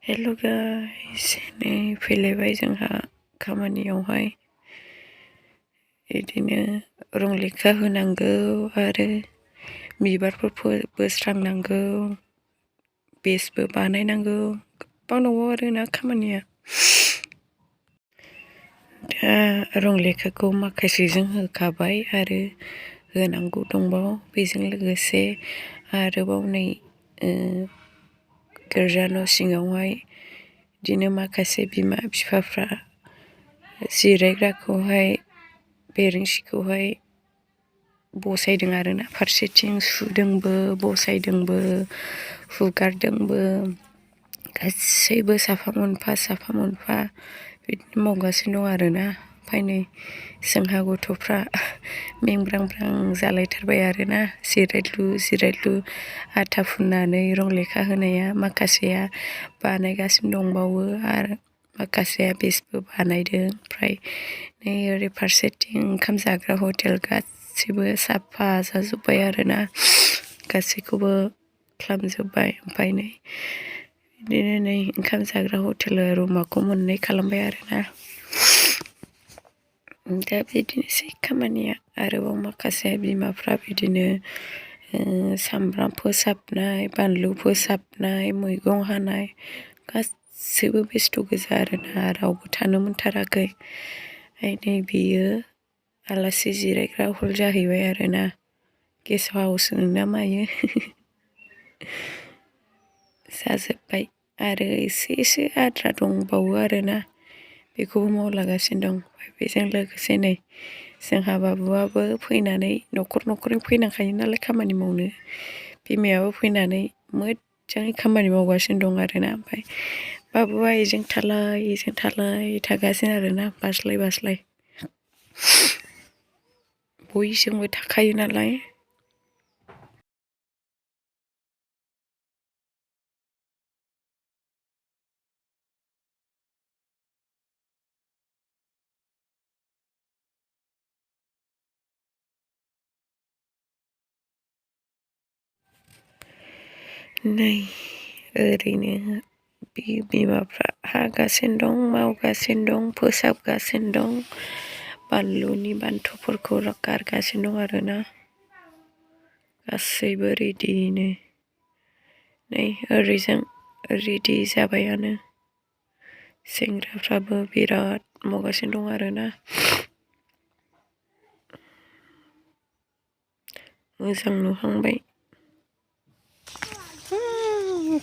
हेल' guys नै फैलायबाय जोंहा खामानियावहाय बिदिनो रं लेखा होनांगौ आरो बिबारफोर बोस्रांनांगौ बेसबो बानायनांगौ गोबां दङ आरोना खामानिया दा रं लेखाखौ माखासेजों होखाबाय आरो होनांगौ दंबावो बेजों लोगोसे आरोबाव नै गिर्जा न' सिङावहाय बिदिनो माखासे बिमा बिफाफ्रा जिरायग्राखौहाय बेरेंसिखौहाय बसायदों आरोना फारसेथिं सुदोंबो बसायदोंबो हुगारदोंबो गासैबो साफा मोनफा बिदिनो मावगासिनो दं आरोना ओमफ्राय नै जोंहा गथ'फ्रा मेंब्रांब्रां जालायथारबाय आरोना जिरायलु आथा फुननानै रं लेखा होनाया माखासेया बानायगासिनो दंबावो आरो माखासेया बेसबो बानायदों ओमफ्राय नै ओरै फारसेथिं ओंखाम जाग्रा हटेल गासैबो साफा जाजोब्बाय आरोना गासैखौबो खालामजोब्बाय ओमफ्राय नै बिदिनो नै ओंखाम जाग्रा हटेल रुमाखौ मोननै खालामबाय आरोना दा बिदिनोसै खामानिया आरोबाव माखासे बिमाफ्रा बिदिनो सामब्राम फोसाबनाय बानलु फोसाबनाय मैगं हानाय गासैबो बेस्थ' गोजा आरोना रावबो थानो मोनथाराखै नै बेयो आलासि जिरायग्रा हल जाहैबाय आरोना गेस्ट हाउस ना मायो जाजोब्बाय आरो एसे आद्रा दंबावो आरोना बेखौबो मावलागासिनो दं बेजों लोगोसे नै जोंहा बाबुआबो फैनानै न'खरैनो फैनांखायो नालाय खामानि मावनो बिमायाबो फैनानै मोजाङै खामानि मावगासिनो दं आरोना ओमफ्राय बाबुआ एजों थालाय थागासिनो आरोना बास्लाय बयजोंबो थाखायो नालाय नै ओरैनो बिमाफ्रा हागासिनो दं मावगासिनो दं फोसाबगासिनो दं बानलुनि बान्थुफोरखौ गारगासिनो दं आरोना गासैबो रेडियैनो नै ओरैजों रेडि जाबायानो सेंग्राफ्राबो बिराद मावगासिनो दं आरोना मोजां नुहांबाय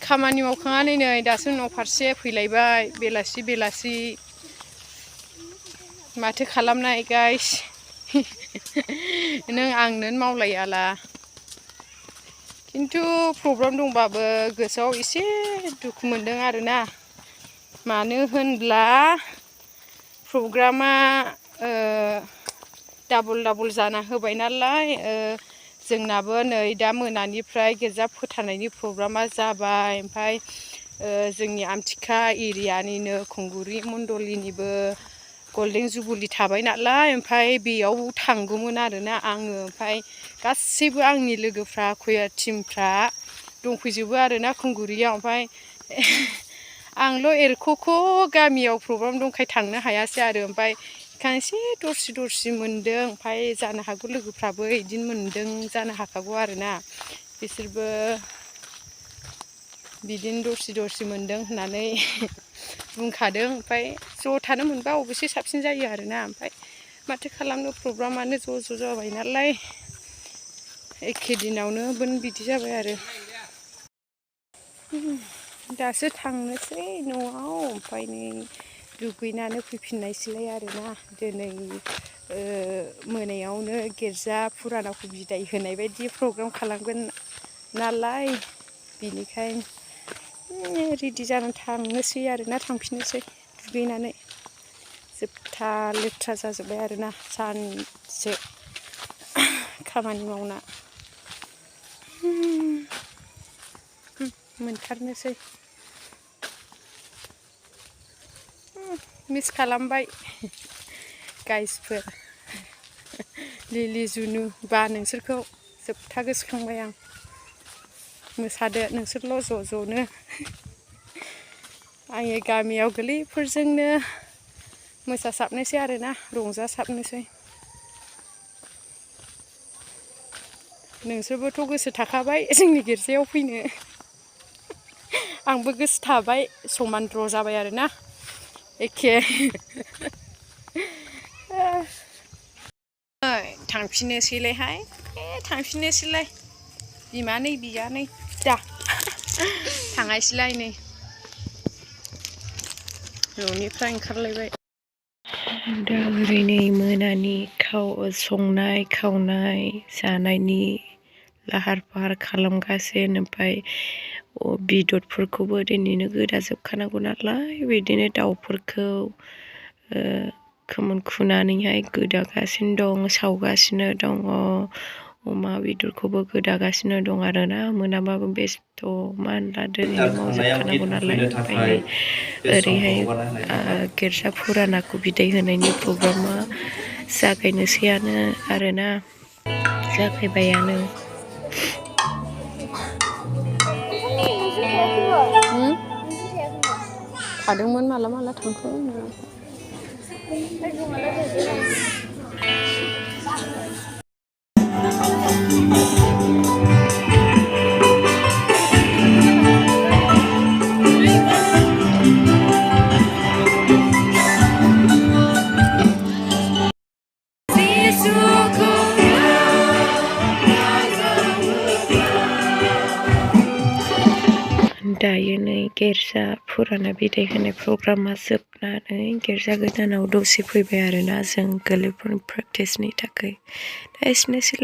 खामानि मावखांनानै नै दासो न' फारसे फैलायबाय बेलासि माथो खालामनाय गाइस नों आंनो मावलायाला खिन्थु प्रग्राम दंबाबो गोसोआव एसे दुखु मोनदों आरोना मानो होनब्ला प्रग्रामा डाबल जाना होबाय नालाय जोंनाबो नै दा मोनानिफ्राय गिर्जा फोथारनायनि प्रग्रामा जाबाय ओमफ्राय जोंनि आमथिखा एरियानिनो खुंगुरि मण्डलिनिबो गल्डेन जुबुलि थाबाय नालाय ओमफ्राय बेयाव थांगौमोन आरोना आङो ओमफ्राय गासैबो आंनि लोगोफ्रा खया टिमफ्रा दंफैजोबो आरोना खुंगुरियाव ओमफ्राय आंल' एरख' गामियाव प्रग्राम दंखाय थांनो हायासै आरो ओमफ्राय एसे दरसि मोनदों ओमफ्राय जानो हागौ लोगोफ्राबो बिदिनो मोनदों जानो हाखागौ आरोना बिसोरबो बिदिनो दरसि मोनदों होननानै बुंखादों ओमफ्राय ज' थानो मोनबा अबयसे साबसिन जायो आरोना ओमफ्राय माथो खालामनो प्रग्रामानो ज' जाबाय नालाय एखे दिनावनो बिदि जाबाय आरो दासो थांनोसै न'आव ओमफ्राय नै दुगैनानै फैफिननायसैलाय आरोना दिनै मोनायावनो गिर्जा फुरानाखौ बिदाय होनाय बायदि प्रग्राम खालामगोन नालाय बिनिखायनो रेडि जानानै थांनोसै आरोना थांफिननोसै दुगैनानै जोबथा लेथ्रा जाजोब्बाय आरोना सानसे खामानि मावना मोनथारनोसै मिस खालामबाय गाइसफोर लिलि जुनु बा नोंसोरखौ जोबथा गोसोखांबाय आं मोसादो नोंसोरल' ज'नो आङो गामियाव गोरलैफोरजोंनो मोसासाबनोसै आरोना रंजासाबनोसै। नोंसोरबोथ' गोसो थाखाबाय जोंनि गिर्जायाव फैनो। आंबो गोसो थाबाय समानद्र जाबाय आरोना एखे। थांफिननोसैलायहाय थांफिननोसैलाय बिमानै बियानै दा थांनायसैलाय नै न'निफ्राय ओंखारलायबाय। दा ओरैनो मोनानि संनाय खावनाय जानायनि लाहार फाहार खालामगासिनो। ओमफ्राय बेदरफोरखौबो दिनैनो गोदाजोबखानांगौ नालाय बिदिनो दाउफोरखौ खोमोन खुनानैहाय गोदागासिनो दं, सावगासिनो दङ। अमा बेदरखौबो गोदागासिनो दं आरोना। मोनाबाबो बेस्थ' मानला दिनैनो मावजोबखानांगौ नालाय। ओमफ्राय ओरैहाय गिर्जा फुरानाखौ बिदाय होनायनि प्रग्रामा जागायनोसैयानो आरोना, जागायबायानो। थादोंमोन माला माला थांखो। दायो नै गिर्जा फुराना बिदाय होनाय प्रग्रामा जोबनानै गिर्जा गोदानाव दसे फैबाय आरोना जों गोरलैफोरनि प्रेक्टिसनि थाखाय। दा एसेनोसै।